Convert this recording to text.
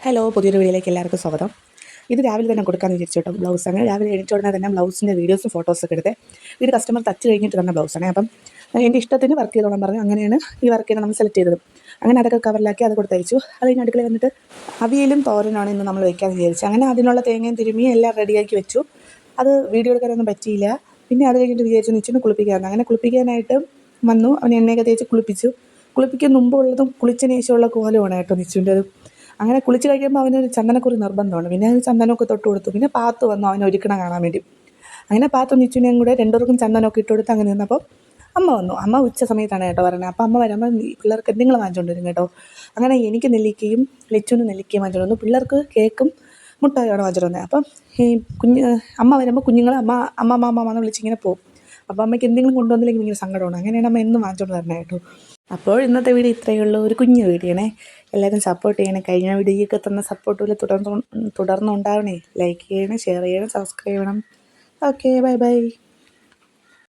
Hello, പുതിയൊരു വീഡിയോയിലേക്ക് എല്ലാവർക്കും സ്വാഗതം. ഇത് രാവിലെ തന്നെ കൊടുക്കാമെന്ന് വിചാരിച്ചു കേട്ടോ. ബ്ലൗസ് അങ്ങനെ രാവിലെ എണീറ്റ ഉടനെ തന്നെ ബ്ലൗസിൻ്റെ വീഡിയോസും ഫോട്ടോസൊക്കെ എടുത്ത് ഇത് കസ്റ്റമർ തച്ച് കഴിഞ്ഞിട്ട് തന്ന ബ്ലൗസാണ്. അപ്പം എൻ്റെ ഇഷ്ടത്തിന് വർക്ക് ചെയ്തോളാൻ പറഞ്ഞു. അങ്ങനെയാണ് ഈ വർക്ക് ചെയ്ത് നമ്മൾ സെലക്ട് ചെയ്തത്. അങ്ങനെ അതൊക്കെ കവറിലാക്കി അത് കൊടുത്തയച്ചു. അത് കഴിഞ്ഞ് അടുക്കളയിൽ വന്നിട്ട് അവിയലും തോരനാണ് ഇന്ന് നമ്മൾ വയ്ക്കാമെന്ന് വിചാരിച്ചു. അങ്ങനെ അതിനുള്ള തേങ്ങയും തിരുമിയും എല്ലാം റെഡിയാക്കി വെച്ചു. അത് വീഡിയോ എടുക്കാനൊന്നും പറ്റിയില്ല. പിന്നെ അത് കഴിഞ്ഞിട്ട് വിചാരിച്ചു നിച്ചിന് കുളിപ്പിക്കാമെന്ന്. അങ്ങനെ കുളിപ്പിക്കാനായിട്ട് വന്നു. അവൻ എണ്ണയൊക്കെ തേച്ച് കുളിപ്പിച്ചു. കുളിപ്പിക്കാൻ മുമ്പുള്ളതും കുളിച്ചതിന് ശേഷമുള്ള കോലമാണ് കേട്ടോ നിച്ചുവിൻ്റെ അത്. അങ്ങനെ കുളിച്ച് കഴിയുമ്പോൾ അവനൊരു ചന്ദനക്കുറി നിർബന്ധമാണ്. പിന്നെ അത് ചന്ദനമൊക്കെ തൊട്ട് കൊടുത്തു. പിന്നെ പാത്ത് വന്നു അവനെ ഒരുക്കണം കാണാൻ വേണ്ടി. അങ്ങനെ പാത്തും നിച്ചുവിനെയും കൂടെ രണ്ടുപേർക്കും ചന്ദനമൊക്കെ ഇട്ട് കൊടുത്ത് അങ്ങനെ നിന്നപ്പോൾ അമ്മ വന്നു. അമ്മ ഉച്ച സമയത്താണ് കേട്ടോ പറയുന്നത്. അപ്പോൾ അമ്മ വരുമ്പോൾ പിള്ളേർക്ക് എന്തെങ്കിലും വാങ്ങിച്ചുകൊണ്ട് വരും കേട്ടോ. അങ്ങനെ എനിക്ക് നെല്ലിക്കയും ലച്ചുവിന് നെല്ലിക്കയും വാങ്ങിച്ചുകൊണ്ട് വന്നു. പിള്ളേർക്ക് കേക്കും മുട്ടായാണ് വാങ്ങിച്ചുകൊണ്ട് വന്നത്. അപ്പം ഈ അമ്മ വരുമ്പോൾ കുഞ്ഞുങ്ങൾ അമ്മ അമ്മ അമ്മ അമ്മ എന്ന് വിളിച്ചിങ്ങനെ പോകും. അപ്പോൾ അമ്മയ്ക്ക് എന്തെങ്കിലും കൊണ്ടുവന്നില്ലെങ്കിൽ ഭയങ്കര സങ്കടമാണ്. അങ്ങനെയാണ് അമ്മ എന്നും വാങ്ങിച്ചുകൊണ്ട് തരണേ കേട്ടോ. അപ്പോൾ ഇന്നത്തെ വീഡിയോ ഇത്രയേ ഉള്ളൂ. ഒരു കുഞ്ഞു വീഡിയോണേ. എല്ലാവരും സപ്പോർട്ട് ചെയ്യണേ. കഴിഞ്ഞ വീഡിയോയ്ക്ക് തന്ന സപ്പോർട്ട് പോലെ തുടർന്നുണ്ടാവണേ. ലൈക്ക് ചെയ്യണം, ഷെയർ ചെയ്യണം, സബ്സ്ക്രൈബ് ചെയ്യണം. Okay, bye bye.